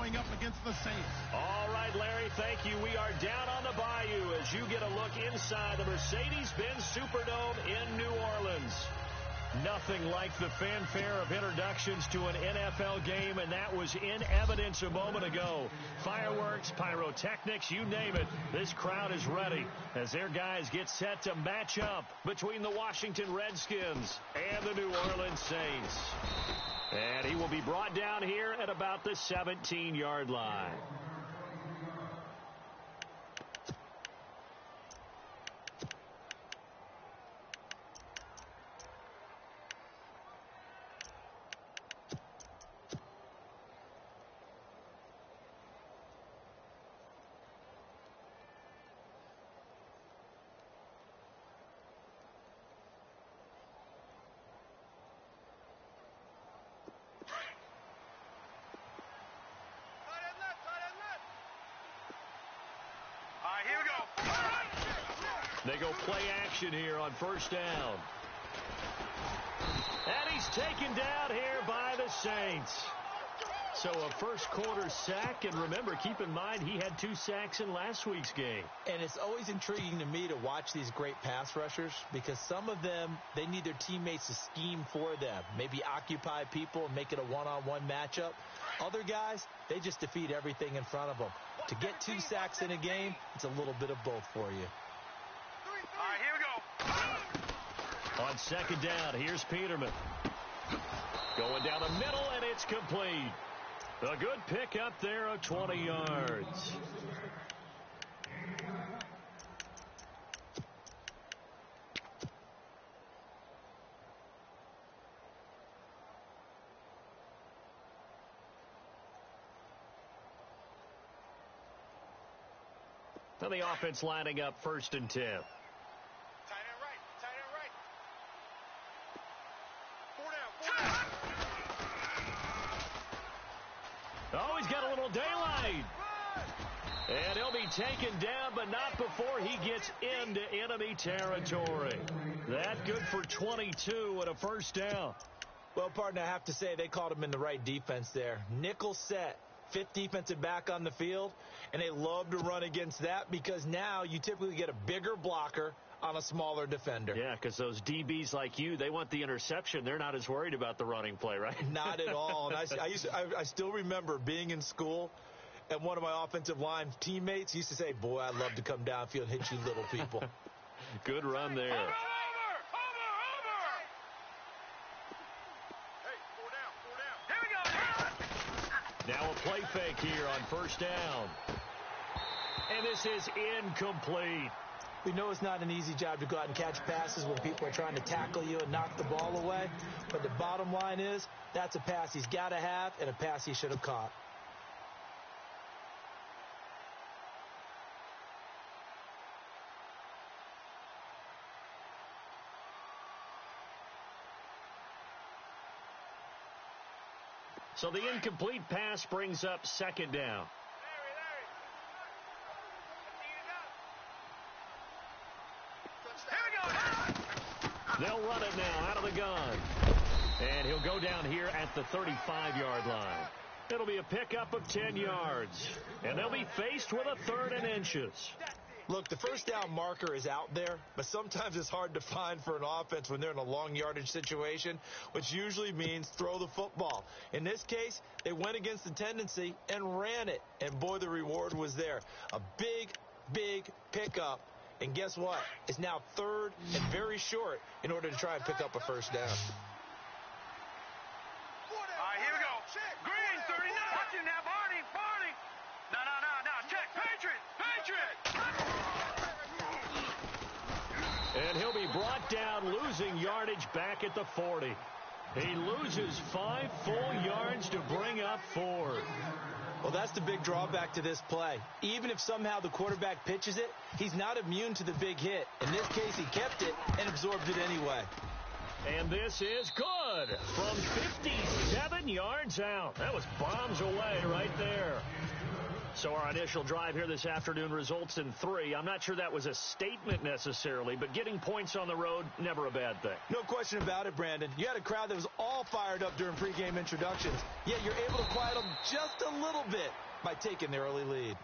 going up against the Saints. All right, Larry, thank you. We are down on the bayou as you get a look inside the Mercedes-Benz Superdome in New Orleans. Nothing like the fanfare of introductions to an NFL game, and that was in evidence a moment ago. Fireworks, pyrotechnics, you name it. This crowd is ready as their guys get set to match up between the Washington Redskins and the New Orleans Saints. And he will be brought down here at about the 17-yard line. They go play action here on first down. And he's taken down here by the Saints. So a first quarter sack, and remember, keep in mind, he had 2 sacks in last week's game. And it's always intriguing to me to watch these great pass rushers because some of them, they need their teammates to scheme for them, maybe occupy people and make it a one-on-one matchup. Other guys, they just defeat everything in front of them. To get 2 sacks in a game, it's a little bit of both for you. All right, here we go. On second down, here's Peterman. Going down the middle, and it's complete. A good pickup there of 20 yards. And the offense lining up 1st and 10. Tight end right. Tight end right. 4 down. 4 down. Oh, he's got a little daylight. And he'll be taken down, but not before he gets into enemy territory. That good for 22 and a first down. Well, partner, I have to say they called him in the right defense there. Nickel set. 5th defensive back on the field, and they love to run against that because now you typically get a bigger blocker on a smaller defender. Yeah, because those DBs like you, they want the interception. They're not as worried about the running play, right? Not at all. And I still remember being in school, and one of my offensive line teammates used to say, boy, I'd love to come downfield and hit you little people. Good run there. Over. Now a play fake here on first down. And this is incomplete. We know it's not an easy job to go out and catch passes when people are trying to tackle you and knock the ball away. But the bottom line is, that's a pass he's got to have and a pass he should have caught. So the incomplete pass brings up 2nd down. They'll run it now out of the gun. And he'll go down here at the 35-yard line. It'll be a pickup of 10 yards. And they'll be faced with a 3rd and inches. Look, the first down marker is out there, but sometimes it's hard to find for an offense when they're in a long yardage situation, which usually means throw the football. In this case, they went against the tendency and ran it. And boy, the reward was there. A big, big pickup. And guess what? It's now 3rd and very short in order to try and pick up a first down. All right, here we go. Green, 39. Watch him now, Barney. No. Check. Patriot. And he'll be brought down, losing yardage back at the 40. He loses 5 full yards to bring up 4. Well, that's the big drawback to this play. Even if somehow the quarterback pitches it, he's not immune to the big hit. In this case, he kept it and absorbed it anyway. And this is good from 57 yards out. That was bombs away right there. So our initial drive here this afternoon results in 3. I'm not sure that was a statement necessarily, but getting points on the road, never a bad thing. No question about it, Brandon. You had a crowd that was all fired up during pregame introductions, yet you're able to quiet them just a little bit by taking the early lead.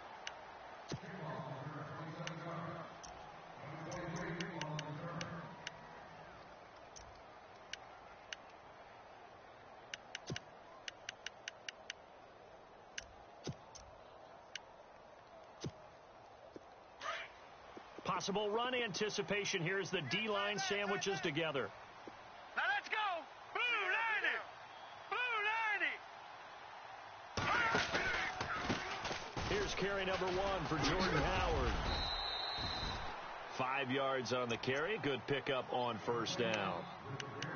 Possible run anticipation. Here's the D-line sandwiches together. Now let's go. Blue 90. Here's carry number 1 for Jordan Howard. 5 yards on the carry. Good pickup on first down.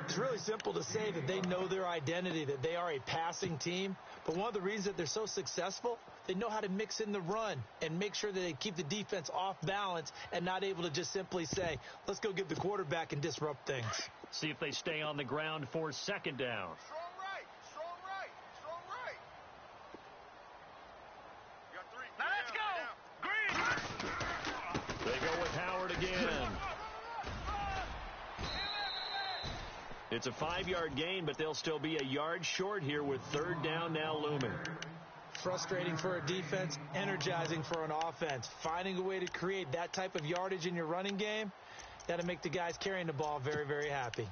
It's really simple to say that they know their identity, that they are a passing team. But one of the reasons that they're so successful, they know how to mix in the run and make sure that they keep the defense off balance and not able to just simply say, let's go get the quarterback and disrupt things. See if they stay on the ground for second down. Strong right. Strong right. Strong right. You got 3. Now let's go. Green. They go with Howard again. It's a 5-yard gain, but they'll still be a yard short here with third down now looming. Frustrating for a defense, energizing for an offense. Finding a way to create that type of yardage in your running game, got to make the guys carrying the ball very, very happy.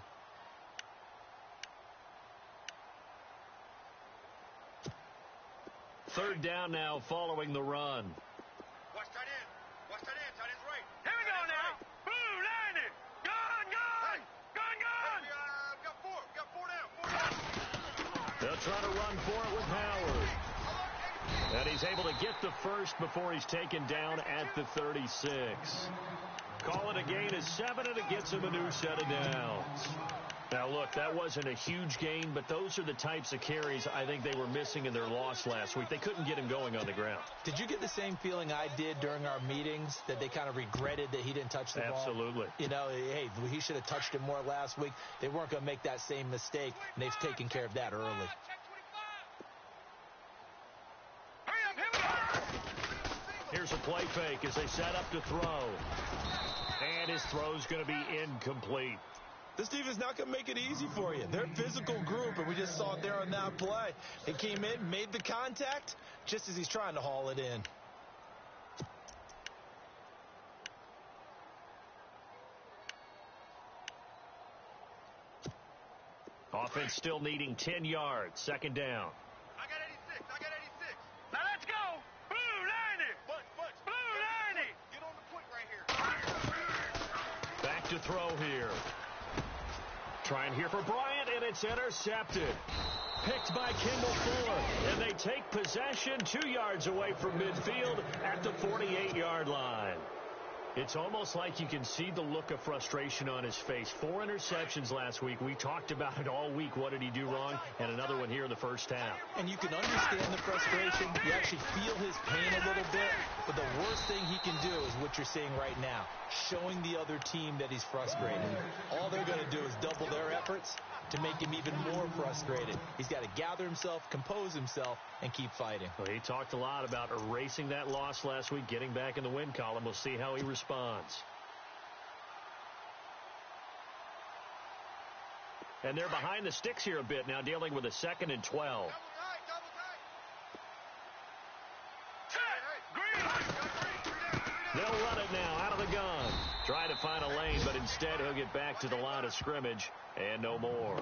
Third down now following the run. Watch tight end. Watch tight end. Tight end's right. Here we go now. Blue 90. Gun. We got 4. We got 4 down. 4 down. They'll try to run for it with Howard. And he's able to get the first before he's taken down at the 36. Call it a gain of 7, and it gets him a new set of downs. Now, look, that wasn't a huge gain, but those are the types of carries I think they were missing in their loss last week. They couldn't get him going on the ground. Did you get the same feeling I did during our meetings, that they kind of regretted that he didn't touch the ball? Absolutely. You know, hey, he should have touched it more last week. They weren't going to make that same mistake, and they've taken care of that early. Here's a play fake as they set up to throw. And his throw's going to be incomplete. This defense is not going to make it easy for you. They're a physical group, and we just saw it there on that play. They came in, made the contact, just as he's trying to haul it in. Offense still needing 10 yards. Second down. I got 86. Now let's go. Blue 90. Blue 90. Get on the point right here. Back to throw here. Trying here for Bryant, and it's intercepted. Picked by Kendall Fuller, and they take possession 2 yards away from midfield at the 48-yard line. It's almost like you can see the look of frustration on his face. 4 interceptions last week. We talked about it all week. What did he do wrong? And another one here in the first half. And you can understand the frustration. You actually feel his pain a little bit. But the worst thing he can do is what you're seeing right now, showing the other team that he's frustrated. All they're going to do is double their efforts to make him even more frustrated. He's got to gather himself, compose himself, and keep fighting. Well, he talked a lot about erasing that loss last week, getting back in the win column. We'll see how he responds. And they're behind the sticks here a bit now, dealing with a 2nd and 12. They'll run it now out of the gun. Try to find a lane, but instead he'll get back to the line of scrimmage and no more.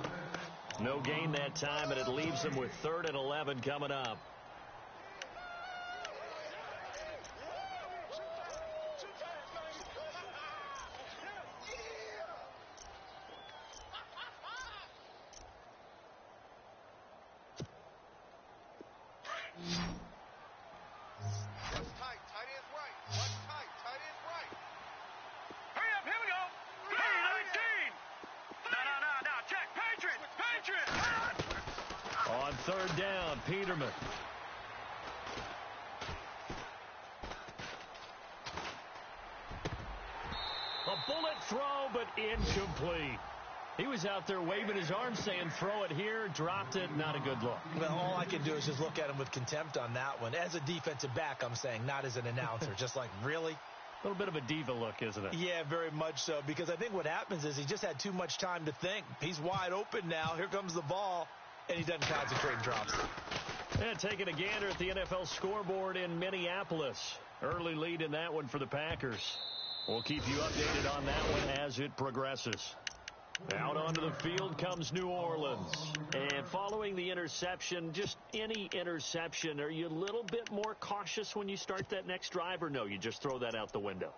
No gain that time, and it leaves them with 3rd and 11 coming up. On 3rd down, Peterman. A bullet throw, but incomplete. He was out there waving his arms saying, throw it here, dropped it, not a good look. Well, all I can do is just look at him with contempt on that one. As a defensive back, I'm saying, not as an announcer. Just like, really? A little bit of a diva look, isn't it? Yeah, very much so, because I think what happens is he just had too much time to think. He's wide open now. Here comes the ball. and he doesn't concentrate and drops it. And taking a gander at the NFL scoreboard in Minneapolis. Early lead in that one for the Packers. We'll keep you updated on that one as it progresses. Out onto the field comes New Orleans. And following the interception, just any interception, are you a little bit more cautious when you start that next drive, or no, you just throw that out the window?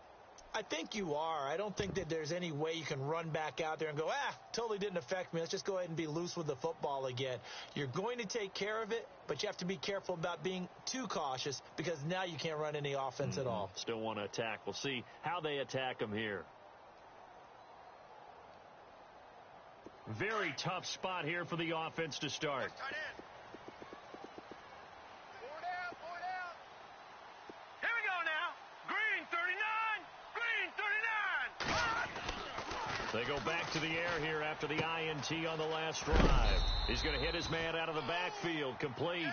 I think you are. I don't think that there's any way you can run back out there and go, totally didn't affect me. Let's just go ahead and be loose with the football again. You're going to take care of it, but you have to be careful about being too cautious because now you can't run any offense at all. Still want to attack. We'll see how they attack them here. Very tough spot here for the offense to start. Here we go now. Green 39. Green 39. They go back to the air here after the INT on the last drive. He's going to hit his man out of the backfield. Complete.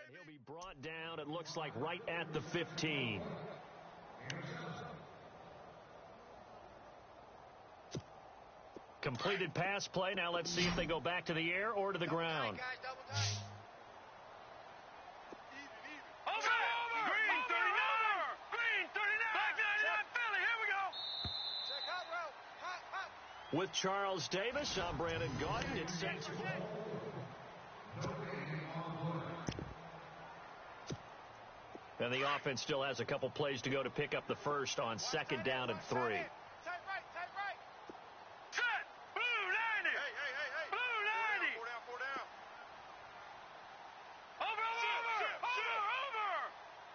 And he'll be brought down, it looks like, right at the 15. Completed pass play. Now let's see if they go back to the air or to the ground. Green 39. Green 39. Back 99 Philly. Here we go. Check out route. Hop. With Charles Davis, I'm Brandon Gaudin. It's Saints. And the offense still has a couple plays to go to pick up the first on second down and 3. Tight right. Set. Blue 90. Hey. Blue 90. Four down. Over.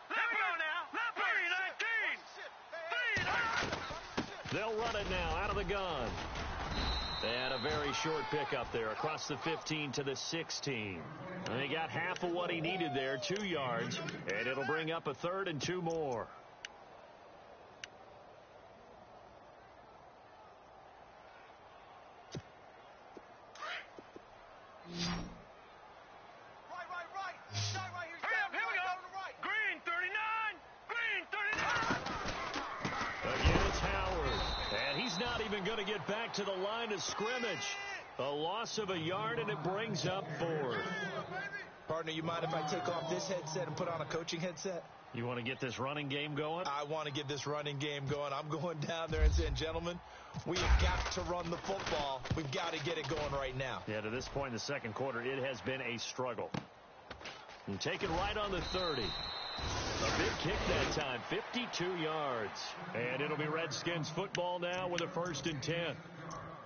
Let me go now. Left 319. They'll run it now out of the gun. And a very short pickup there across the 15 to the 16. And he got half of what he needed there, 2 yards, and it'll bring up a 3rd and 2 more. Right. Hurry up, here we go. Green 39. Again, it's Howard. And he's not even going to get back to the line of scrimmage. A loss of a yard, and it brings up 4th. Partner, you mind if I take off this headset and put on a coaching headset? You want to get this running game going? I want to get this running game going. I'm going down there and saying, gentlemen, we have got to run the football. We've got to get it going right now. Yeah, to this point in the second quarter, it has been a struggle. And take it right on the 30. A big kick that time, 52 yards. And it'll be Redskins football now with a 1st and 10.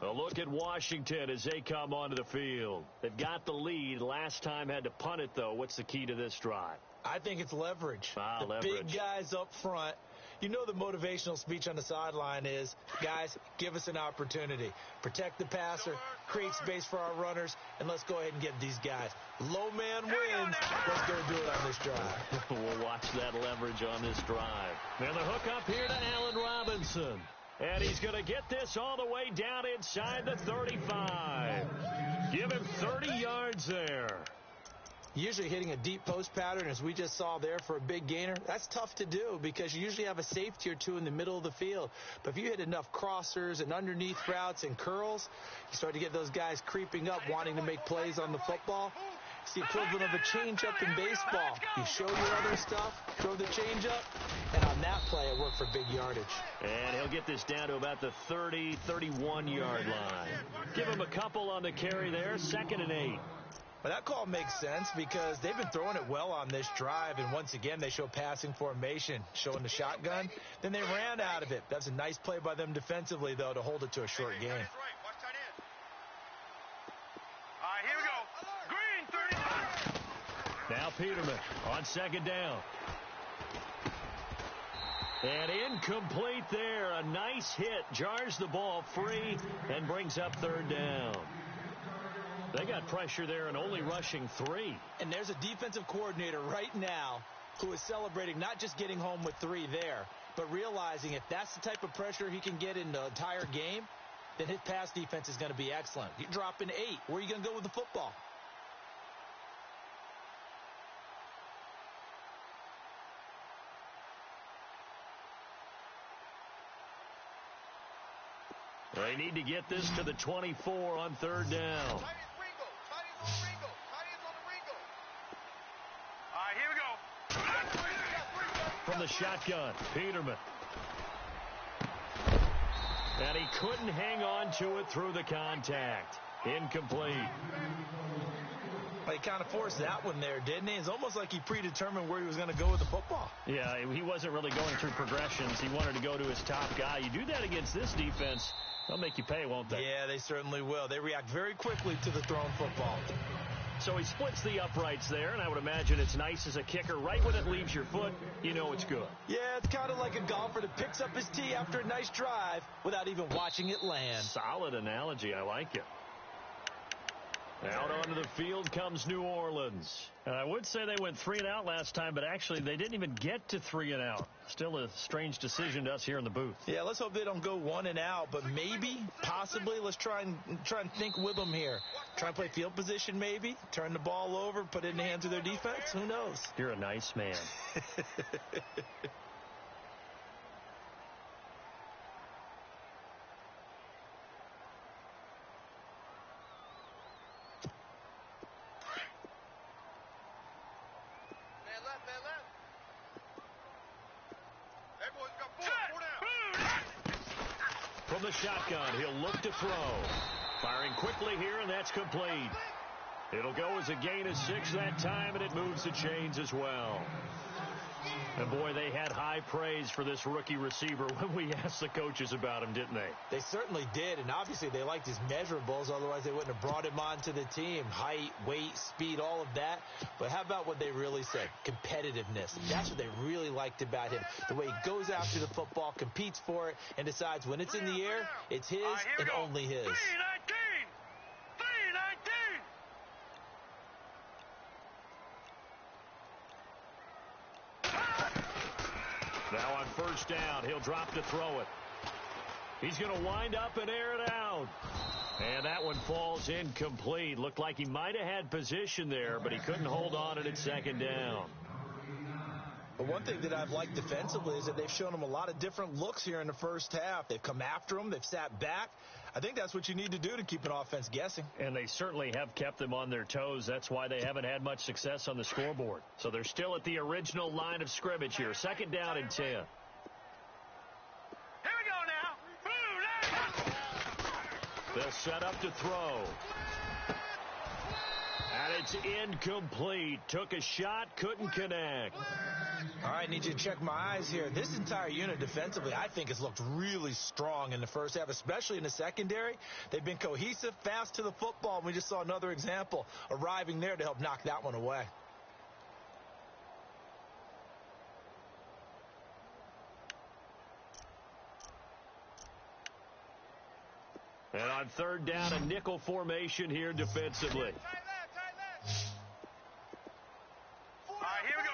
A look at Washington as they come onto the field. They've got the lead. Last time had to punt it, though. What's the key to this drive? I think it's leverage. Leverage. Big guys up front. You know the motivational speech on the sideline is, guys, give us an opportunity. Protect the passer, create space for our runners, and let's go ahead and get these guys. Low man wins. Let's go do it on this drive. We'll watch that leverage on this drive. And the hook up here to Allen Robinson. And he's going to get this all the way down inside the 35. Give him 30 yards there. Usually hitting a deep post pattern, as we just saw there for a big gainer, that's tough to do because you usually have a safety or two in the middle of the field. But if you hit enough crossers and underneath routes and curls, you start to get those guys creeping up, wanting to make plays on the football. It's the equivalent of a changeup in baseball. You show your other stuff, throw the changeup, and on that play, it worked for big yardage. And he'll get this down to about the 30, 31-yard line. Give him a couple on the carry there, 2nd and 8. Well, that call makes sense because they've been throwing it well on this drive, and once again, they show passing formation, showing the shotgun. Then they ran out of it. That's a nice play by them defensively, though, to hold it to a short game. All right, here we go. Green, 39. Now Peterman on 2nd down. And incomplete there. A nice hit. Jars the ball free and brings up 3rd down. They got pressure there and only rushing 3. And there's a defensive coordinator right now who is celebrating not just getting home with 3 there, but realizing if that's the type of pressure he can get in the entire game, then his pass defense is going to be excellent. You're dropping 8. Where are you going to go with the football? They need to get this to the 24 on 3rd down. All right, here we go. From the shotgun, Peterman. And he couldn't hang on to it through the contact. Incomplete. Well, he kind of forced that one there, didn't he? It's almost like he predetermined where he was going to go with the football. Yeah, he wasn't really going through progressions. He wanted to go to his top guy. You do that against this defense, they'll make you pay, won't they? Yeah, they certainly will. They react very quickly to the thrown football. So he splits the uprights there, and I would imagine it's nice as a kicker. Right when it leaves your foot, you know it's good. Yeah, it's kind of like a golfer that picks up his tee after a nice drive without even watching it land. Solid analogy. I like it. Out onto the field comes New Orleans. And I would say they went 3 and out last time, but actually they didn't even get to 3 and out. Still a strange decision to us here in the booth. Yeah, let's hope they don't go 1 and out, but maybe, possibly, let's try and think with them here. Try and play field position maybe, turn the ball over, put it in the hands of their defense. Who knows? You're a nice man. From the shotgun, he'll look to throw. Firing quickly here, and that's complete. It'll go as a gain of 6 that time, and it moves the chains as well. And, boy, they had high praise for this rookie receiver when we asked the coaches about him, didn't they? They certainly did, and obviously they liked his measurables. Otherwise, they wouldn't have brought him onto the team. Height, weight, speed, all of that. But how about what they really said? Competitiveness. That's what they really liked about him. The way he goes after the football, competes for it, and decides when it's in the air, it's his and only his. 319! Now on 1st down, he'll drop to throw it. He's going to wind up and air it out. And that one falls incomplete. Looked like he might have had position there, but he couldn't hold on it at 2nd down. But one thing that I've liked defensively is that they've shown him a lot of different looks here in the first half. They've come after him. They've sat back. I think that's what you need to do to keep an offense guessing. And they certainly have kept them on their toes. That's why they haven't had much success on the scoreboard. So they're still at the original line of scrimmage here. 2nd down and 10. Here we go now. They'll set up to throw. And it's incomplete. Took a shot, couldn't connect. All right, need you to check my eyes here. This entire unit defensively, I think, has looked really strong in the first half, especially in the secondary. They've been cohesive, fast to the football. We just saw another example arriving there to help knock that one away. And on 3rd down, a nickel formation here defensively. All right, here we go.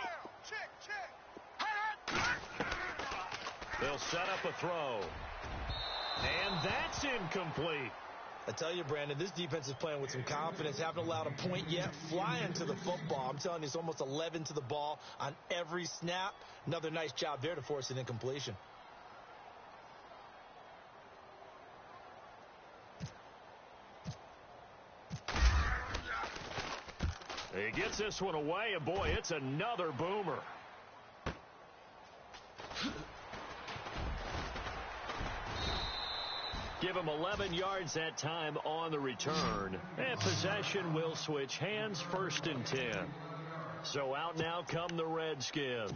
They'll set up a throw. And that's incomplete. I tell you, Brandon, this defense is playing with some confidence. Haven't allowed a point yet. Flying to the football. I'm telling you, it's almost 11 to the ball on every snap. Another nice job there to force an incompletion. He gets this one away, and boy, it's another boomer. Give him 11 yards that time on the return. And possession will switch hands, 1st and 10. So out now come the Redskins.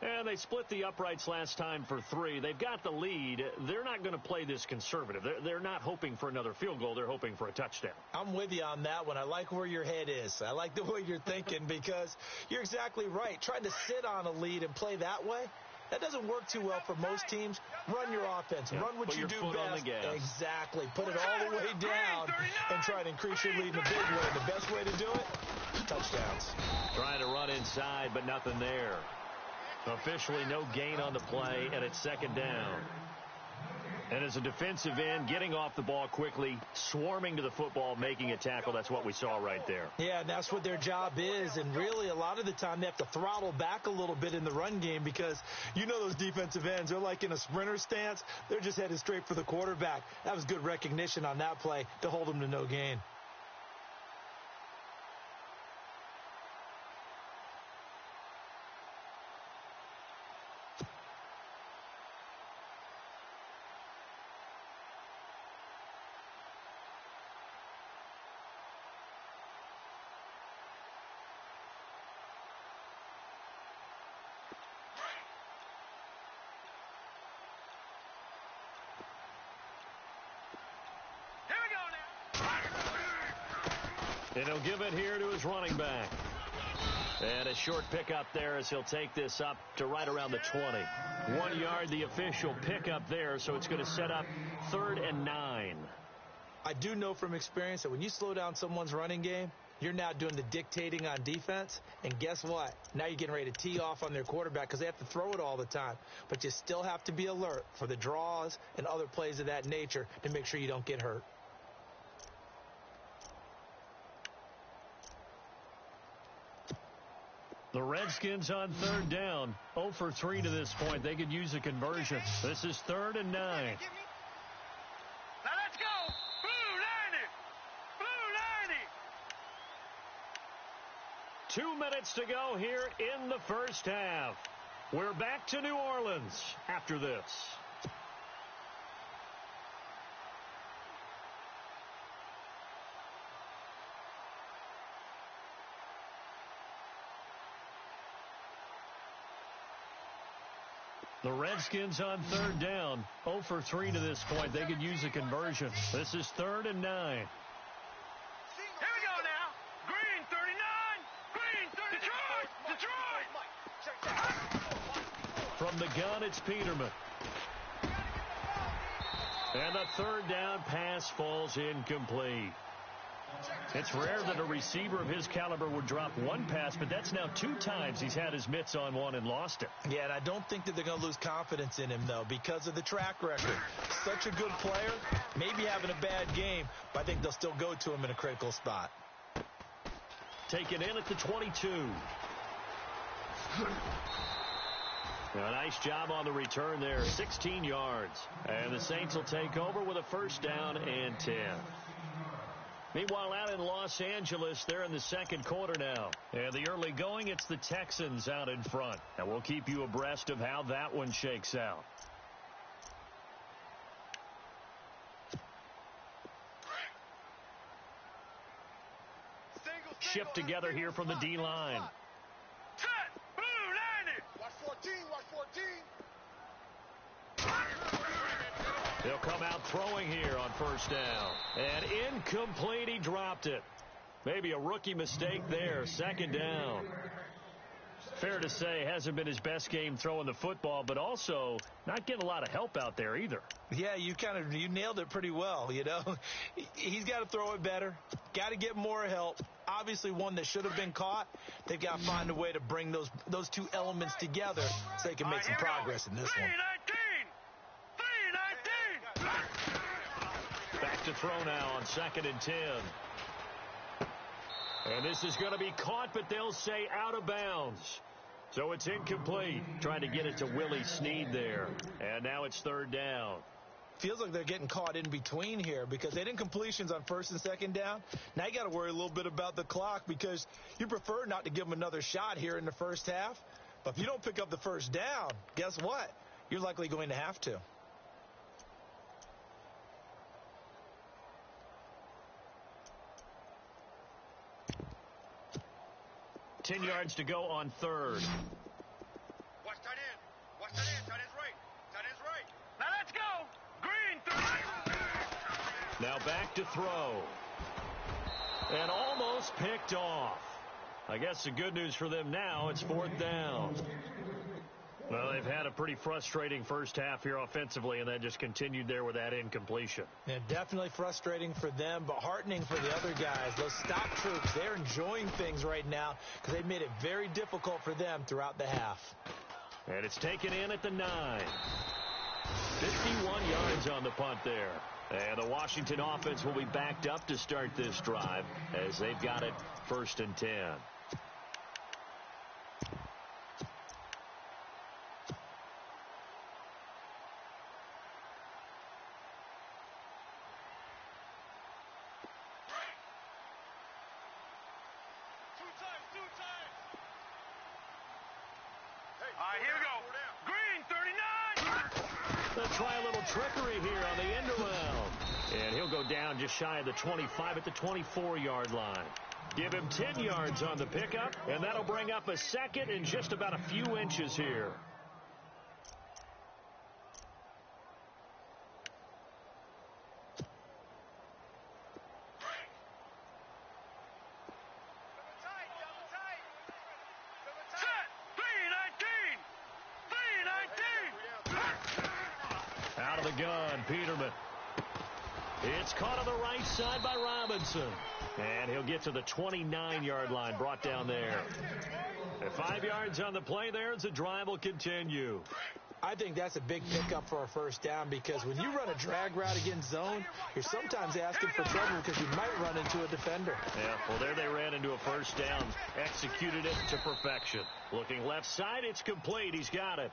And they split the uprights last time for 3. They've got the lead. They're not going to play this conservative. They're not hoping for another field goal. They're hoping for a touchdown. I'm with you on that one. I like where your head is. I like the way you're thinking because you're exactly right. Trying to sit on a lead and play that way, that doesn't work too well for most teams. Run your offense. Yeah, run what put you your do foot best. on the gas. Exactly. Put it all the way down and try to increase your lead in a big way. The best way to do it, touchdowns. Trying to run inside, but nothing there. Officially no gain on the play, and it's 2nd down. And as a defensive end, getting off the ball quickly, swarming to the football, making a tackle, that's what we saw right there. Yeah, and that's what their job is. And really, a lot of the time, they have to throttle back a little bit in the run game because you know those defensive ends, they're like in a sprinter stance. They're just headed straight for the quarterback. That was good recognition on that play to hold them to no gain. And he'll give it here to his running back. And a short pickup there as he'll take this up to right around the 20. 1 yard, the official pickup there, so it's going to set up 3rd and 9. I do know from experience that when you slow down someone's running game, you're now doing the dictating on defense. And guess what? Now you're getting ready to tee off on their quarterback because they have to throw it all the time. But you still have to be alert for the draws and other plays of that nature to make sure you don't get hurt. The Redskins on 3rd down. 0 for 3 to this point. They could use a conversion. This is 3rd and 9. Now let's go. Blue 90. Blue 90. 2 minutes to go here in the first half. We're back to New Orleans after this. The Redskins on 3rd down. 0 for 3 to this point. They could use a conversion. This is 3rd and 9. Here we go now. Green 39. Green 30. Detroit. From the gun, it's Peterman. And the 3rd down pass falls incomplete. It's rare that a receiver of his caliber would drop one pass, but that's now 2 times he's had his mitts on one and lost it. Yeah, and I don't think that they're going to lose confidence in him, though, because of the track record. Such a good player, maybe having a bad game, but I think they'll still go to him in a critical spot. Taken in at the 22. A nice job on the return there, 16 yards. And the Saints will take over with a 1st down and 10. Meanwhile, out in Los Angeles, they're in the 2nd quarter now. And the early going, it's the Texans out in front. And we'll keep you abreast of how that one shakes out. Shift together here from the D-line. Set. Blue 90. Watch 14. Watch 14. They'll come out throwing here on 1st down. And incomplete, he dropped it. Maybe a rookie mistake there, 2nd down. Fair to say, hasn't been his best game throwing the football, but also not getting a lot of help out there either. Yeah, you nailed it pretty well, you know. He's got to throw it better, got to get more help. Obviously one that should have been caught. They've got to find a way to bring those 2 elements together so they can make some progress in this one. 319. Back to throw now on 2nd and 10. And this is going to be caught, but they'll say out of bounds. So it's incomplete. Trying to get it to Willie Snead there. And now it's 3rd down. Feels like they're getting caught in between here because they didn't completions on first and second down. Now you got to worry a little bit about the clock because you prefer not to give them another shot here in the first half. But if you don't pick up the first down, guess what? You're likely going to have to. Ten yards to go on third. Watch tight end. Watch tight end. Tight end's right. Tight end's right. Now let's go. Green, 3. Now back to throw. And almost picked off. I guess the good news for them now, it's fourth down. Well, they've had a pretty frustrating first half here offensively, and that just continued there with that incompletion. Yeah, definitely frustrating for them, but heartening for the other guys. Those stop troops, they're enjoying things right now because they've made it very difficult for them throughout the half. And it's taken in at the 9. 51 yards on the punt there. And the Washington offense will be backed up to start this drive as they've got it 1st and 10. All right, here we go. Green, 39. They'll try a little trickery here on the end around. And he'll go down just shy of the 25 at the 24-yard line. Give him 10 yards on the pickup, and that'll bring up a second in just about a few inches here. Out of the gun, Peterman. It's caught on the right side by Robinson. And he'll get to the 29-yard line, brought down there. And 5 yards on the play there as the drive will continue. I think that's a big pickup for a first down because when you run a drag route against zone, you're sometimes asking for trouble because you might run into a defender. Yeah, well, there they ran into a first down, executed it to perfection. Looking left side, it's complete. He's got it.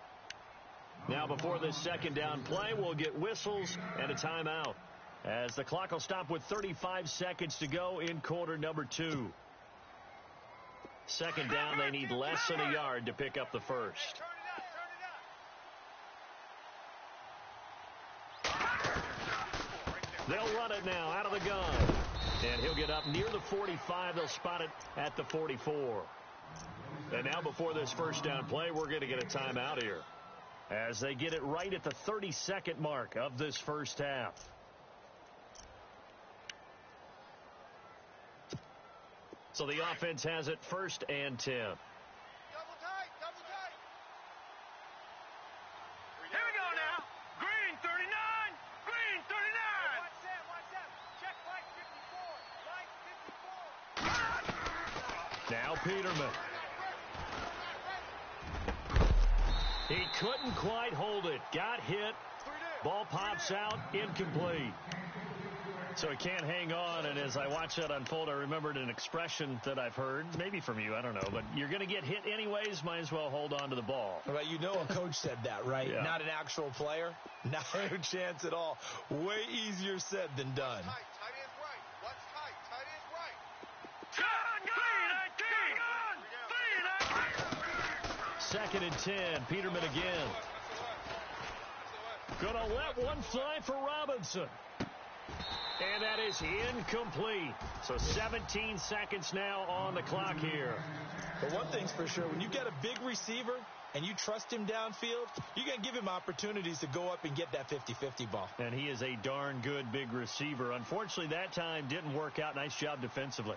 Now before this second down play, we'll get whistles and a timeout as the clock will stop with 35 seconds to go in quarter number 2. Second down, they need less than a yard to pick up the first. They'll run it now out of the gun. And he'll get up near the 45. They'll spot it at the 44. And now before this first down play, we're going to get a timeout here as they get it right at the 30-second mark of this first half. So the offense has it 1st and 10. Double tight, double tight. Here we go now. Green, 39. Green, 39. Watch that. Check right 54. Right 54. Now Peterman. He couldn't quite hold it. Got hit. Ball pops out. Incomplete. So he can't hang on, and as I watch that unfold, I remembered an expression that I've heard, maybe from you, I don't know, but you're going to get hit anyways, might as well hold on to the ball. Well, you know a coach said that, right? Yeah. Not an actual player. Not a chance at all. Way easier said than done. Tight end's right. What's tight? Tight end's right. Second and 10. Peterman again. Gonna let one fly for Robinson. And that is incomplete. So 17 seconds now on the clock here. But one thing's for sure, when you get a big receiver and you trust him downfield, you're going to give him opportunities to go up and get that 50-50 ball. And he is a darn good big receiver. Unfortunately, that time didn't work out. Nice job defensively.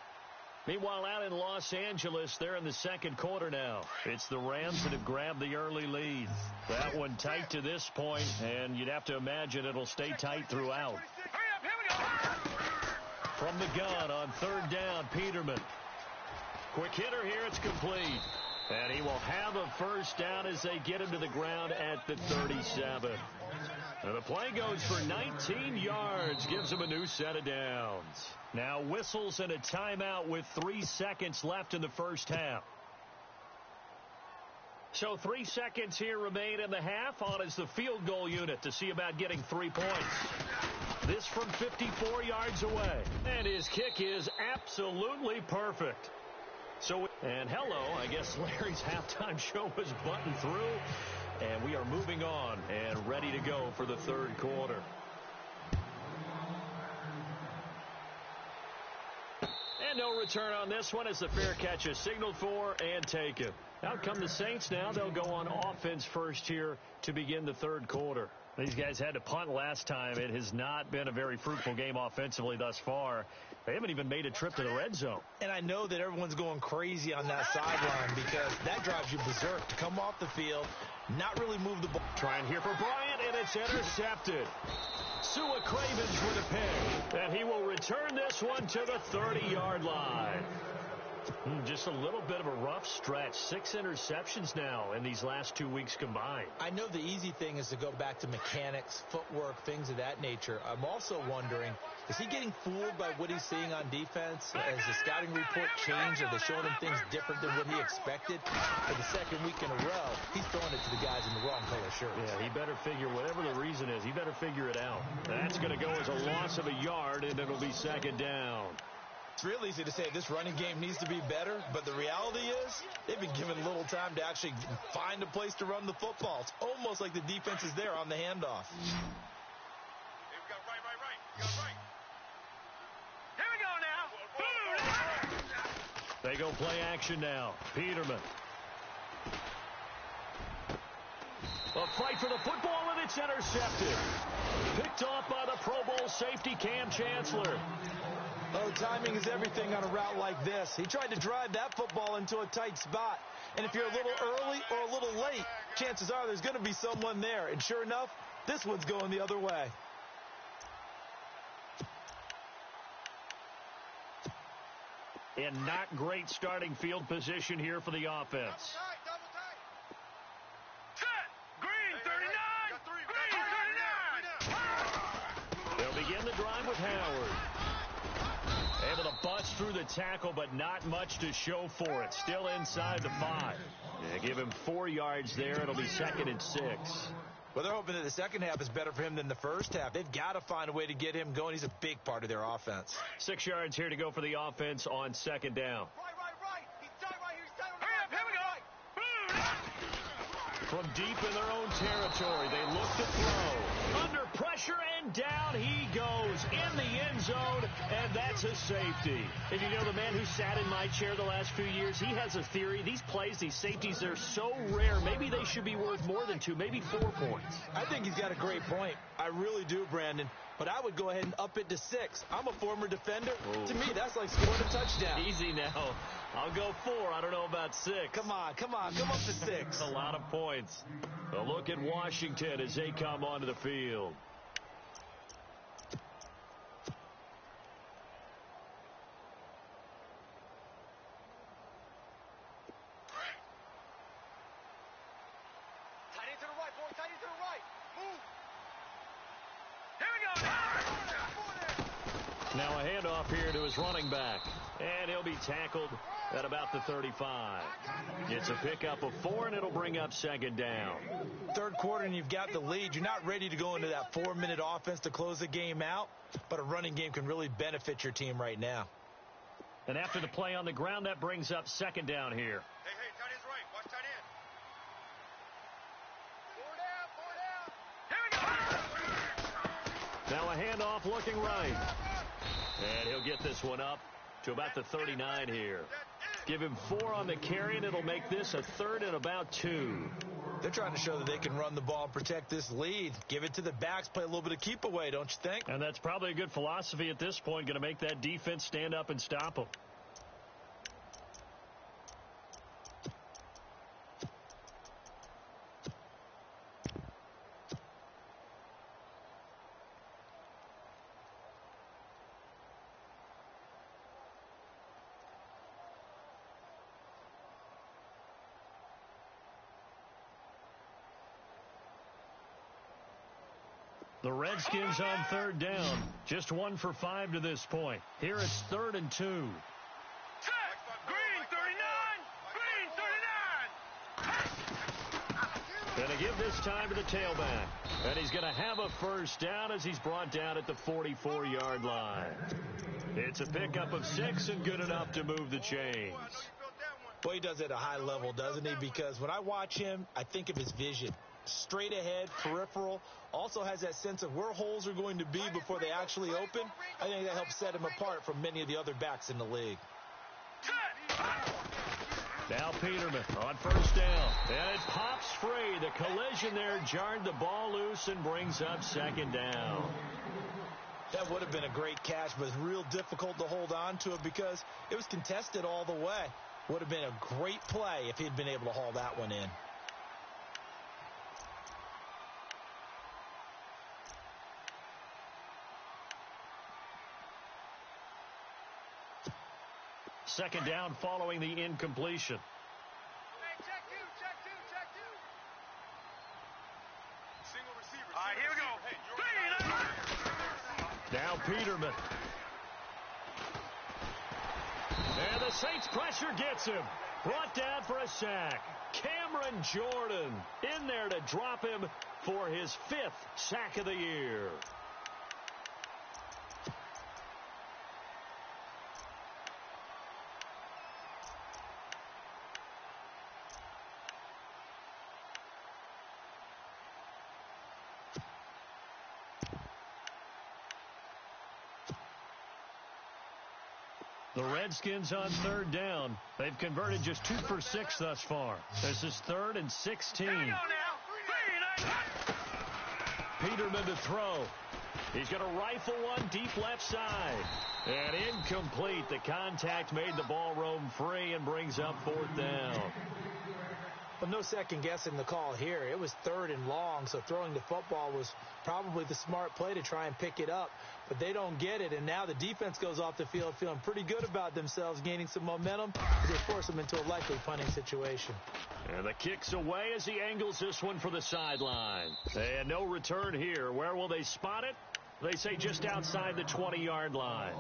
Meanwhile, out in Los Angeles, they're in the second quarter now. It's the Rams that have grabbed the early lead. That one tight to this point, and you'd have to imagine it'll stay tight throughout. From the gun on third down, Peterman. Quick hitter here, it's complete. And he will have a first down as they get him to the ground at the 37. And the play goes for 19 yards, gives him a new set of downs. Now whistles and a timeout with 3 seconds left in the first half. So 3 seconds here remain in the half. On is the field goal unit to see about getting 3 points. This from 54 yards away. And his kick is absolutely perfect. So, and hello, I guess Larry's halftime show was buttoned through. And we are moving on and ready to go for the third quarter. And no return on this one as the fair catch is signaled for and taken. Out come the Saints now. They'll go on offense first here to begin the third quarter. These guys had to punt last time. It has not been a very fruitful game offensively thus far. They haven't even made a trip to the red zone. And I know that everyone's going crazy on that sideline because that drives you berserk to come off the field, not really move the ball. Trying here for Bryant, and it's intercepted. Sua Cravens with a pick, and he will return this one to the 30-yard line. Just a little bit of a rough stretch. 6 interceptions now in these last 2 weeks combined. I know the easy thing is to go back to mechanics, footwork, things of that nature. I'm also wondering, is he getting fooled by what he's seeing on defense? Has the scouting report changed? Are they showing him things different than what he expected? For the second week in a row, he's throwing it to the guys in the wrong color shirts. Yeah, he better figure, whatever the reason is, he better figure it out. That's going to go as a loss of a yard, and it'll be second down. It's real easy to say this running game needs to be better, but the reality is they've been given little time to actually find a place to run the football. It's almost like the defense is there on the handoff. Hey, we got right. We got right. Here we go now. They go play action now. Peterman. A fight for the football, and it's intercepted. Picked off by the Pro Bowl safety Cam Chancellor. Oh, timing is everything on a route like this. He tried to drive that football into a tight spot. And if you're a little early or a little late, chances are there's going to be someone there. And sure enough, this one's going the other way. And not great starting field position here for the offense. Double tight. Set. Green 39. Green 39. They'll begin the drive with Howard. Able to bust through the tackle, but not much to show for it. Still inside the 5. Yeah, give him 4 yards there. It'll be 2nd and 6. Well, they're hoping that the second half is better for him than the first half. They've got to find a way to get him going. He's a big part of their offense. 6 yards here to go for the offense on second down. Right. He's tight right here. He's tight on the right. Here we go. From deep in their own territory, they look to throw. Under pressure, and down he goes in the end zone, and that's a safety. And you know, the man who sat in my chair the last few years, he has a theory. These plays, these safeties, they're so rare. Maybe they should be worth more than 2, maybe 4 points. I think he's got a great point. I really do, Brandon. But I would go ahead and up it to 6. I'm a former defender. To me, that's like scoring a touchdown. Easy now. I'll go 4. I don't know about 6. Come on. Come up to 6. A lot of points. A look at Washington as they come onto the field. Tight end to the right, boy. Tight end to the right. Move. Here we go. Now a handoff here to his running back. And he'll be tackled at about the 35. It's a pickup of 4, and it'll bring up second down. Third quarter, and you've got the lead. You're not ready to go into that 4-minute offense to close the game out, but a running game can really benefit your team right now. And after the play on the ground, that brings up second down here. Hey, tight end's right. Watch tight end. 4 down. Here we go. Now a handoff looking right. And he'll get this one up to about the 39 here. Give him 4 on the carry, and it'll make this a 3rd and about 2. They're trying to show that they can run the ball and protect this lead. Give it to the backs, play a little bit of keep away, don't you think? And that's probably a good philosophy at this point, going to make that defense stand up and stop them. The Redskins on 3rd down. Just 1 for 5 to this point. Here it's 3rd and 2. Set. Green 39. Green 39. And they give this time to the tailback. And he's going to have a first down as he's brought down at the 44-yard line. It's a pickup of 6 and good enough to move the chains. Well, he does it at a high level, doesn't he? Because when I watch him, I think of his vision. Straight ahead, peripheral, also has that sense of where holes are going to be before they actually open. I think that helps set him apart from many of the other backs in the league. Now Peterman on first down. And it pops free. The collision there jarred the ball loose and brings up second down. That would have been a great catch, but it's real difficult to hold on to it because it was contested all the way. Would have been a great play if he'd been able to haul that one in. Second down following the incompletion. Hey, check two. Single receiver. All right, here we go. Now Peterman. And the Saints pressure gets him. Brought down for a sack. Cameron Jordan in there to drop him for his 5th sack of the year. The Redskins on third down. They've converted just 2 for 6 thus far. This is 3rd and 16. Peterman to throw. He's going to rifle one deep left side. And incomplete. The contact made the ball roam free and brings up 4th down. Well, no second guessing the call here. It was 3rd and long, so throwing the football was probably the smart play to try and pick it up. But they don't get it, and now the defense goes off the field feeling pretty good about themselves, gaining some momentum as they force them into a likely punting situation. And the kick's away as he angles this one for the sideline. And no return here. Where will they spot it? They say just outside the 20-yard line.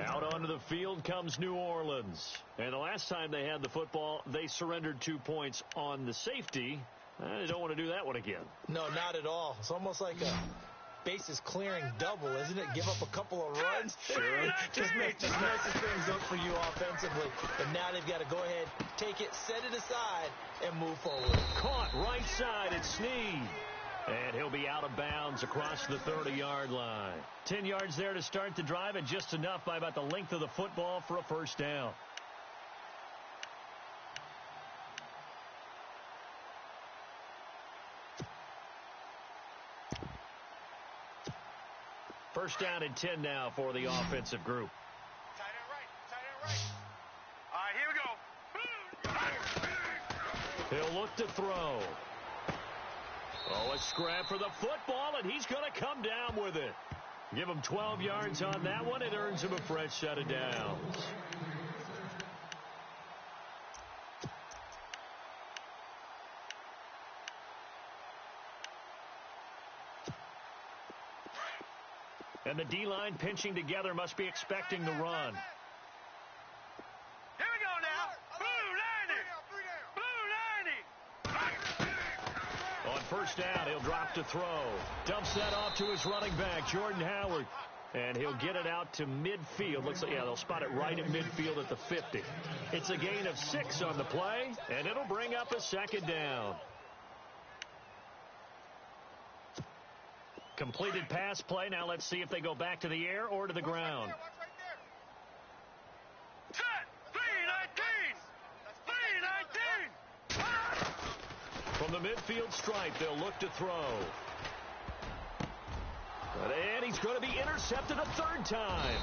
Out onto the field comes New Orleans. And the last time they had the football, they surrendered 2 points on the safety. They don't want to do that one again. No, not at all. It's almost like a bases clearing double, isn't it? Give up a couple of runs. Sure. just messes things up for you offensively. But now they've got to go ahead, take it, set it aside, and move forward. Caught right side at Snead. And he'll be out of bounds across the 30-yard line. 10 yards there to start the drive, and just enough by about the length of the football for a first down. First down and 10 now for the offensive group. Tight end right. All right, here we go. He'll look to throw. Oh, a scrap for the football, and he's going to come down with it. Give him 12 yards on that one. It earns him a fresh set of downs. And the D-line pinching together must be expecting the run. Here we go now. Blue 90. On first down, he'll drop to throw. Dumps that off to his running back, Jordan Howard. And he'll get it out to midfield. Looks like, yeah, they'll spot it right at midfield at the 50. It's a gain of 6 on the play, and it'll bring up a second down. Completed pass play. Now let's see if they go back to the air or to the ground. From the midfield stripe, they'll look to throw. And he's going to be intercepted a 3rd time.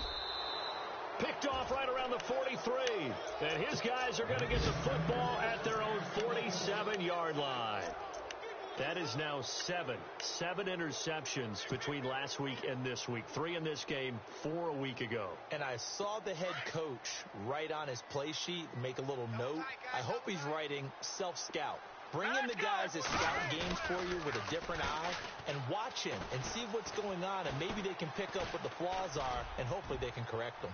Picked off right around the 43. And his guys are going to get the football at their own 47-yard line. That is now 7 interceptions between last week and this week. 3 in this game, 4 a week ago. And I saw the head coach write on his play sheet, make a little note. I hope he's writing self-scout. Bring in the guys that scout games for you with a different eye and watch him and see what's going on, and maybe they can pick up what the flaws are, and hopefully they can correct them.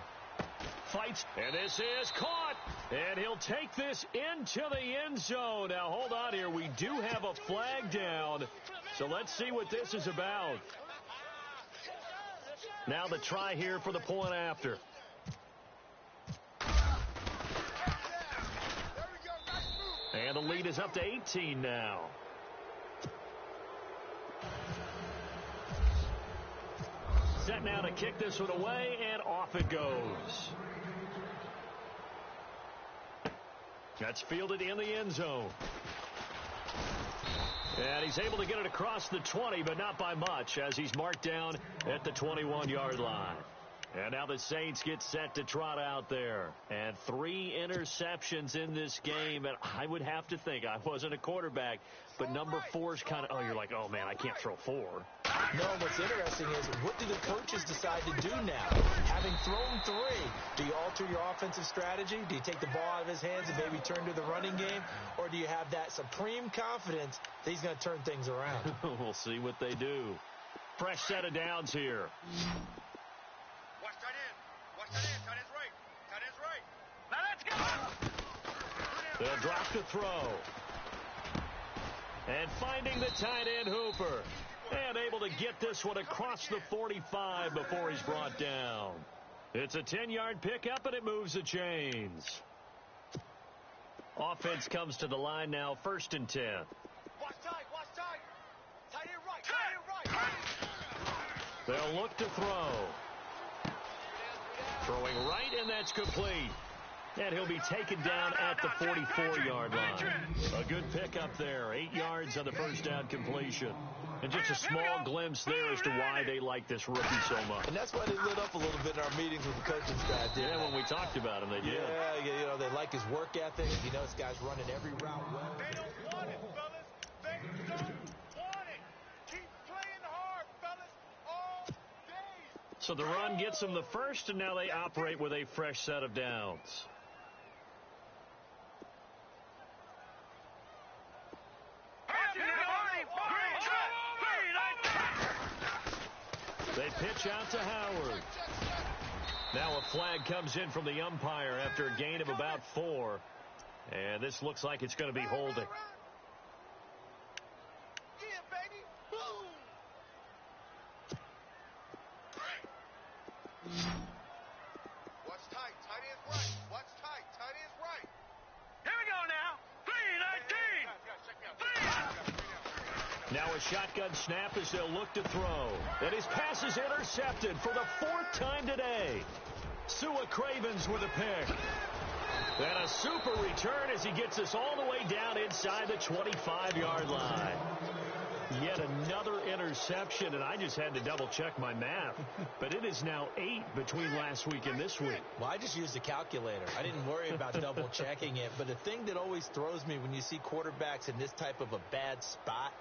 fights, and this is caught. And he'll take this into the end zone. Now, hold on here. We do have a flag down, so let's see what this is about. Now the try here for the point after. And the lead is up to 18 now. Set now to kick this one away, and off it goes. That's fielded in the end zone. And he's able to get it across the 20, but not by much, as he's marked down at the 21-yard line. And now the Saints get set to trot out there. And 3 interceptions in this game. And I would have to think, I wasn't a quarterback, but number 4 is kind of, you're like, oh, man, I can't throw 4. No, what's interesting is, what do the coaches decide to do now? Having thrown 3, do you alter your offensive strategy? Do you take the ball out of his hands and maybe turn to the running game? Or do you have that supreme confidence that he's going to turn things around? We'll see what they do. Fresh set of downs here. Watch tight end. Watch tight end. Tight end's right. Tight end's right. Now let's go. They'll drop the throw. And finding the tight end Hooper. And able to get this one across the 45 before he's brought down. It's a 10-yard pickup, and it moves the chains. Offense comes to the line now, 1st and 10. Watch tight. Watch tight. Tight end right. Tight end right. They'll look to throw. Throwing right, and that's complete. And he'll be taken down at the 44-yard line. A good pickup there. 8 yards on the first down completion. And just a small glimpse there as to why they like this rookie so much. And that's why they lit up a little bit in our meetings with the coaching staff. Yeah, when we talked about him, they did. Yeah, you know, they like his work ethic. You know, this guy's running every route well. They don't want it, fellas. They don't want it. Keep playing hard, fellas, all day. So the run gets them the first, and now they operate with a fresh set of downs. They pitch out to Howard. Now a flag comes in from the umpire after a gain of about 4. And this looks like it's going to be holding. Yeah, baby. Boom. Watch tight. Tight end's right. Watch tight. Tight end's right. Here we go now. 3-19. Now a shotgun snap as they'll look to throw. And his pass is intercepted for the 4th time today. Sua Cravens with a pick. And a super return as he gets us all the way down inside the 25-yard line. Yet another interception, and I just had to double-check my math. But it is now 8 between last week and this week. Well, I just used a calculator. I didn't worry about double-checking it. But the thing that always throws me when you see quarterbacks in this type of a bad spot,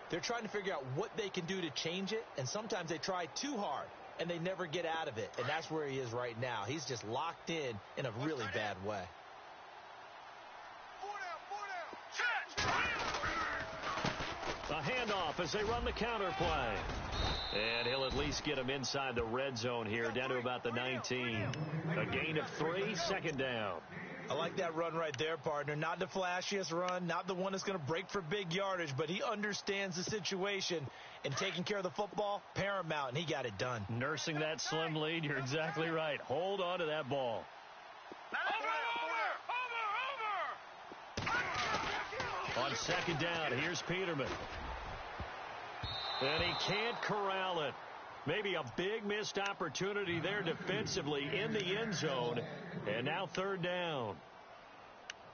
they're trying to figure out what they can do to change it, and sometimes they try too hard, and they never get out of it. And that's where he is right now. He's just locked in a really bad way. 4 down. A handoff as they run the counter play. And he'll at least get him inside the red zone here, down to about the 19. A gain of 3, 2nd down. I like that run right there, partner. Not the flashiest run, not the one that's going to break for big yardage, but he understands the situation, and taking care of the football, paramount, and he got it done. Nursing that slim lead, you're exactly right. Hold on to that ball. On 2nd down, here's Peterman. And he can't corral it. Maybe a big missed opportunity there defensively in the end zone. And now 3rd down.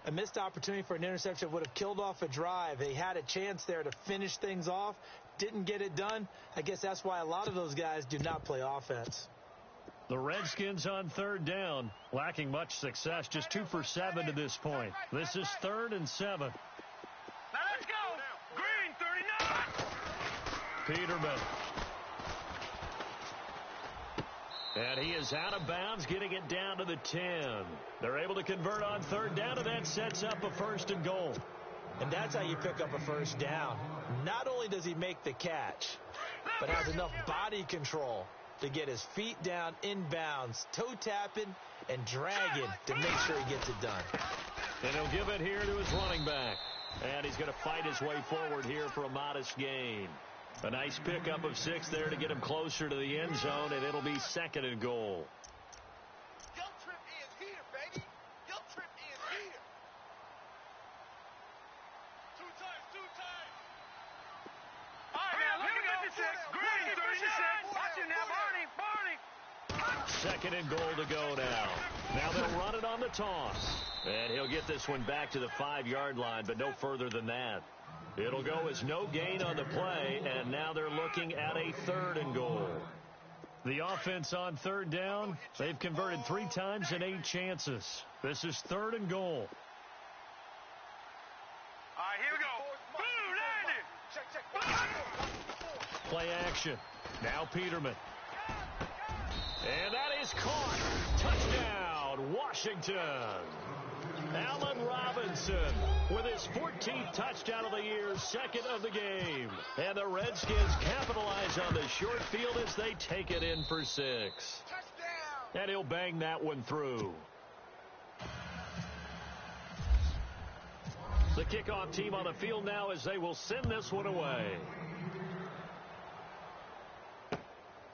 A missed opportunity for an interception would have killed off a drive. They had a chance there to finish things off. Didn't get it done. I guess that's why a lot of those guys do not play offense. The Redskins on 3rd down, lacking much success, just 2 for 7 to this point. This is 3rd and 7. Now let's go. Green, 39. Peterman. And he is out of bounds, getting it down to the 10. They're able to convert on 3rd down, and that sets up a 1st and goal. And that's how you pick up a 1st down. Not only does he make the catch, but has enough body control to get his feet down inbounds, toe tapping and dragging to make sure he gets it done. And he'll give it here to his running back. And he's going to fight his way forward here for a modest gain. A nice pickup of 6 there to get him closer to the end zone, and it'll be 2nd and goal. Your trip is here, baby. Your trip is here. Two times. All right, now, here we go. 56. Green, 36. Watch him now, Barney. 2nd and goal to go now. Now they'll run it on the toss. And he'll get this one back to the 5-yard line, but no further than that. It'll go as no gain on the play, and now they're looking at a 3rd and goal. The offense on 3rd down, they've converted 3 times in 8 chances. This is 3rd and goal. All right, here we go. Check. Play action. Now Peterman. And that is caught. Touchdown, Washington. Allen Robinson with his 14th touchdown of the year, 2nd of the game. And the Redskins capitalize on the short field as they take it in for 6. Touchdown. And he'll bang that one through. The kickoff team on the field now as they will send this one away.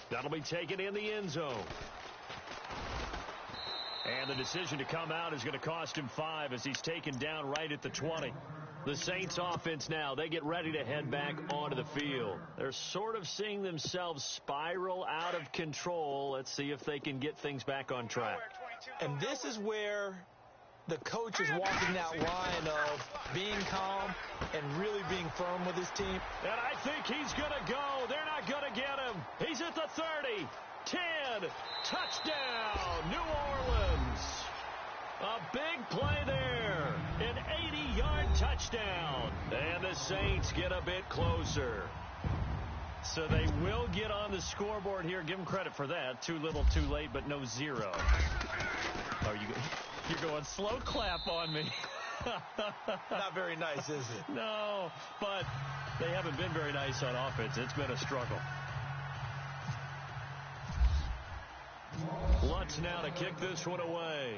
That'll be taken in the end zone. And the decision to come out is going to cost him 5 as he's taken down right at the 20. The Saints offense now, they get ready to head back onto the field. They're sort of seeing themselves spiral out of control. Let's see if they can get things back on track. And this is where the coach is walking that line of being calm and really being firm with his team. And I think he's going to go. They're not going to get him. He's at the 30. 10. Touchdown, New Orleans. A big play there. An 80-yard touchdown. And the Saints get a bit closer. So they will get on the scoreboard here. Give them credit for that. Too little, too late, but no 0. Oh, you're going slow clap on me. Not very nice, is it? No, but they haven't been very nice on offense. It's been a struggle. Lutz now to kick this one away.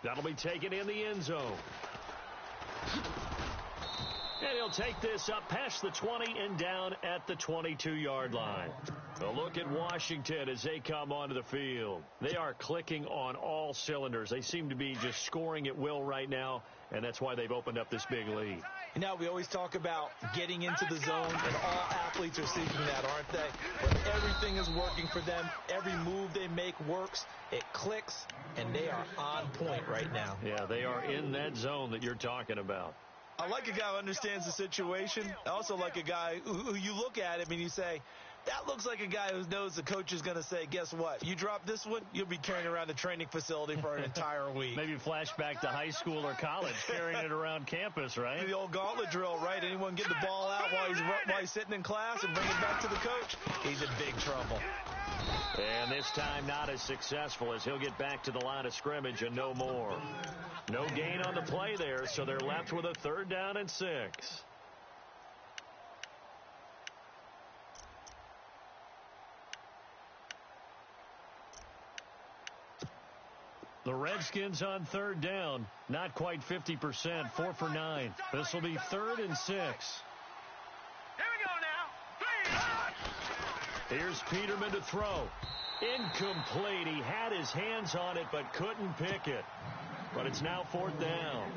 That'll be taken in the end zone. And he'll take this up past the 20 and down at the 22-yard line. A look at Washington as they come onto the field. They are clicking on all cylinders. They seem to be just scoring at will right now, and that's why they've opened up this big lead. You know, we always talk about getting into the zone, and all athletes are seeking that, aren't they? But everything is working for them. Every move they make works. It clicks, and they are on point right now. Yeah, they are in that zone that you're talking about. I like a guy who understands the situation. I also like a guy who you look at him and you say, that looks like a guy who knows the coach is going to say, guess what? You drop this one, you'll be carrying around the training facility for an entire week. Maybe flashback to high school or college, carrying it around campus, right? The old gauntlet drill, right? Anyone get the ball out while he's sitting in class and bring it back to the coach? He's in big trouble. And this time not as successful as he'll get back to the line of scrimmage and no more. No gain on the play there, so they're left with a 3rd down and 6. The Redskins on 3rd down, not quite 50%, 4 for 9. This will be 3rd and 6. Here we go now. 3. Here's Peterman to throw. Incomplete. He had his hands on it but couldn't pick it. But it's now 4th down.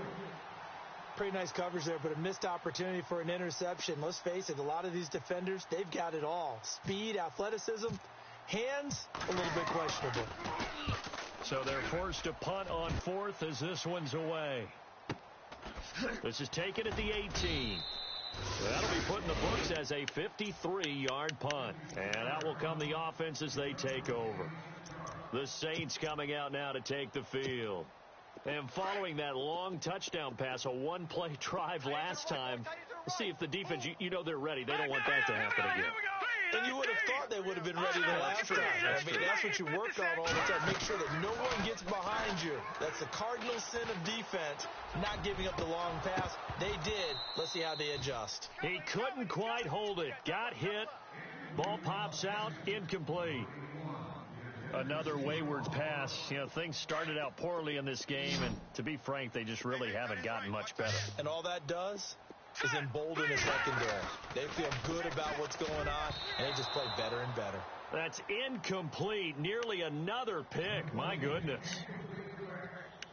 Pretty nice coverage there, but a missed opportunity for an interception. Let's face it, a lot of these defenders, they've got it all. Speed, athleticism, hands, a little bit questionable. So they're forced to punt on 4th as this one's away. This is taken at the 18. That'll be put in the books as a 53-yard punt. And out will come the offense as they take over. The Saints coming out now to take the field. And following that long touchdown pass, a one-play drive last time, we'll see if the defense, you know they're ready. They don't want that to happen again. And you would have thought they would have been ready the last time. I mean, that's what you work on all the time. Make sure that no one gets behind you. That's the cardinal sin of defense, not giving up the long pass. They did. Let's see how they adjust. He couldn't quite hold it. Got hit. Ball pops out, incomplete. Another wayward pass. You know, things started out poorly in this game, and to be frank, they just really haven't gotten much better. And all that does is embolden the secondary. They feel good about what's going on, and they just play better and better. That's incomplete. Nearly another pick. My goodness.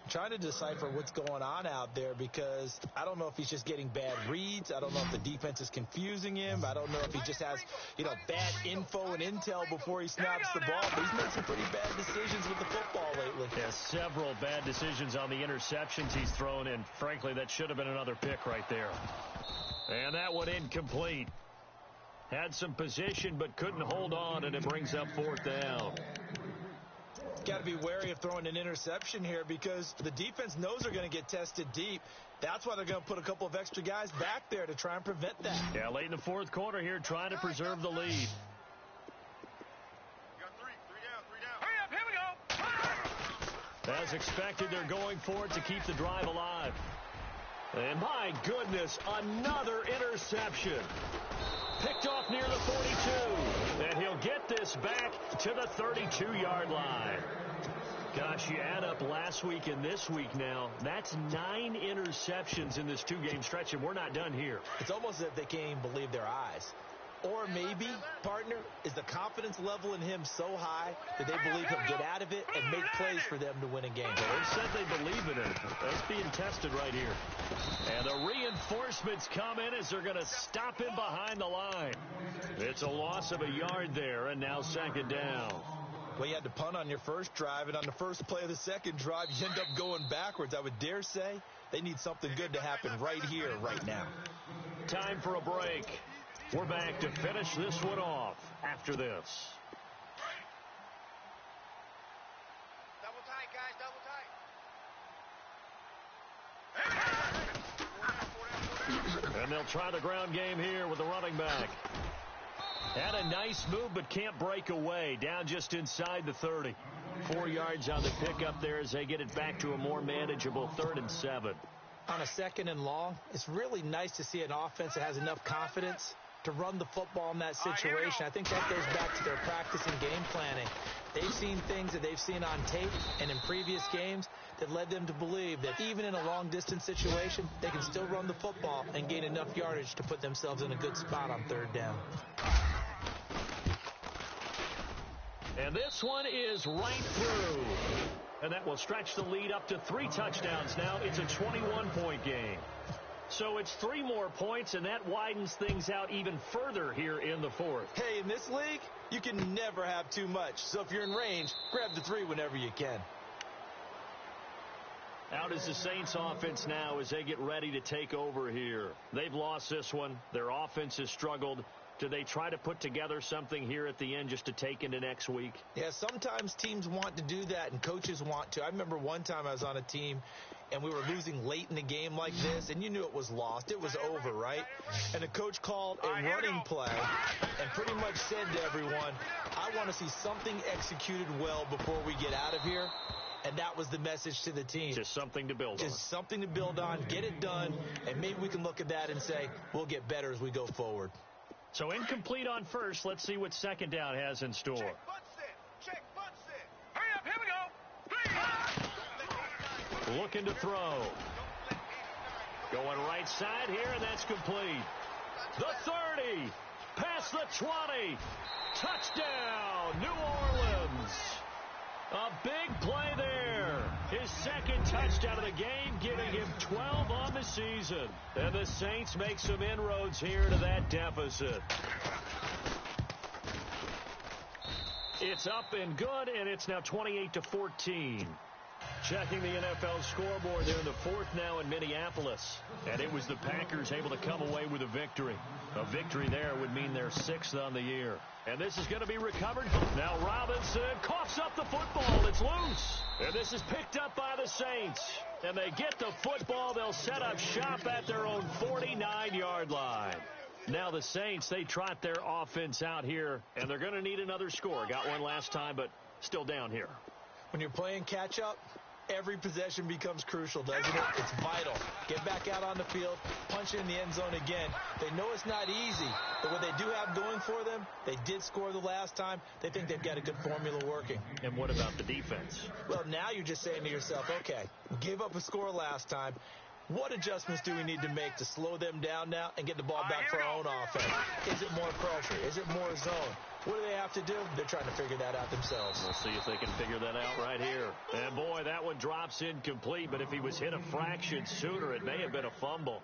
Trying to decipher what's going on out there because I don't know if he's just getting bad reads. I don't know if the defense is confusing him. I don't know if he just has, bad info and intel before he snaps the ball. But he's made some pretty bad decisions with the football lately. Yeah, several bad decisions on the interceptions he's thrown, and frankly, that should have been another pick right there. And that one incomplete. Had some position but couldn't hold on, and it brings up fourth down. Got to be wary of throwing an interception here because the defense knows they're going to get tested deep. That's why they're going to put a couple of extra guys back there to try and prevent that. Yeah, late in the fourth quarter here, trying to preserve the lead. You got three down. Hurry up, here we go. As expected, they're going for it to keep the drive alive. And my goodness, another interception. Picked off near the 42. And he'll get this back to the 32-yard line. Gosh, you add up last week and this week now. That's 9 interceptions in this 2-game stretch, and we're not done here. It's almost as if they can't even believe their eyes. Or maybe, partner, is the confidence level in him so high that they believe he'll get out of it and make plays for them to win a game. Well, they said they believe in it. That's being tested right here. And the reinforcements come in as they're going to stop him behind the line. It's a loss of a yard there, and now second down. Well, you had to punt on your first drive, and on the first play of the second drive, you end up going backwards. I would dare say they need something good to happen right here, right now. Time for a break. We're back to finish this one off after this. Double tight, guys, double tight. And they'll try the ground game here with the running back. Had a nice move, but can't break away. Down just inside the 30. 4 yards on the pickup there as they get it back to a more manageable 3rd and 7. On a 2nd and long, it's really nice to see an offense that has enough confidence to run the football in that situation. I think that goes back to their practice and game planning. They've seen things that they've seen on tape and in previous games that led them to believe that even in a long-distance situation, they can still run the football and gain enough yardage to put themselves in a good spot on 3rd down. And this one is right through. And that will stretch the lead up to 3 touchdowns now. It's a 21-point game. So it's 3 more points, and that widens things out even further here in the 4th. Hey, in this league, you can never have too much. So if you're in range, grab the 3 whenever you can. Out is the Saints offense now as they get ready to take over here. They've lost this one. Their offense has struggled. Do they try to put together something here at the end just to take into next week? Yeah, sometimes teams want to do that and coaches want to. I remember one time I was on a team and we were losing late in a game like this, and you knew it was lost. It was over, right? And the coach called a running play and pretty much said to everyone, I want to see something executed well before we get out of here. And that was the message to the team. Just something to build on. Just something to build on, get it done, and maybe we can look at that and say, we'll get better as we go forward. So incomplete on first. Let's see what second down has in store. Check, butt sit. Check, butt sit. Hurry up, here we go. 3. Looking to throw. Going right side here, and that's complete. The 30. Past the 20. Touchdown, New Orleans. A big play there. His second touchdown of the game, giving him 12 on the season. And the Saints make some inroads here to that deficit. It's up and good, and it's now 28-14. Checking the NFL scoreboard there in the 4th now in Minneapolis. And it was the Packers able to come away with a victory. A victory there would mean they're 6th on the year. And this is going to be recovered. Now Robinson coughs up the football. It's loose. And this is picked up by the Saints. And they get the football. They'll set up shop at their own 49-yard line. Now the Saints, they trot their offense out here, and they're going to need another score. Got one last time, but still down here. When you're playing catch-up, every possession becomes crucial, doesn't it? It's vital. Get back out on the field, punch it in the end zone again. They know it's not easy, but what they do have going for them, they did score the last time. They think they've got a good formula working. And what about the defense? Well, now you're just saying to yourself, okay, we gave up a score last time. What adjustments do we need to make to slow them down now and get the ball back for our own offense? Is it more pressure? Is it more zone? What do they have to do? They're trying to figure that out themselves. We'll see if they can figure that out right here. And, boy, that one drops incomplete, but if he was hit a fraction sooner, it may have been a fumble.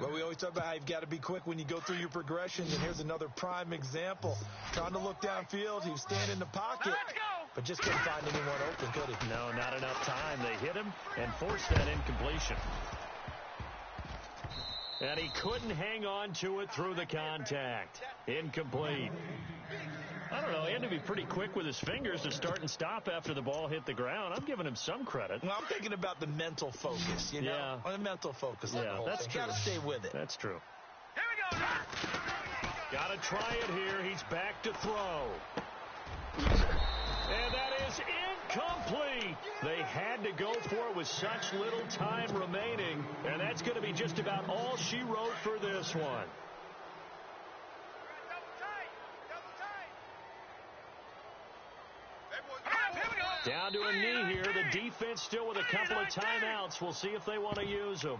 Well, we always talk about how you've got to be quick when you go through your progressions, and here's another prime example. Trying to look downfield, he was standing in the pocket, but just couldn't find anyone open, could he? No, not enough time. They hit him and forced that incompletion. And he couldn't hang on to it through the contact. Incomplete. I don't know. He had to be pretty quick with his fingers to start and stop after the ball hit the ground. I'm giving him some credit. Well, I'm thinking about the mental focus, you know? Yeah. On the mental focus. Yeah, that's true. Got to stay with it. That's true. Here we go. Got to try it here. He's back to throw. And that is incomplete. They had to go for it with such little time remaining. And that's going to be just about all she wrote for this one. Down to a knee here. The defense still with a couple of timeouts. We'll see if they want to use them.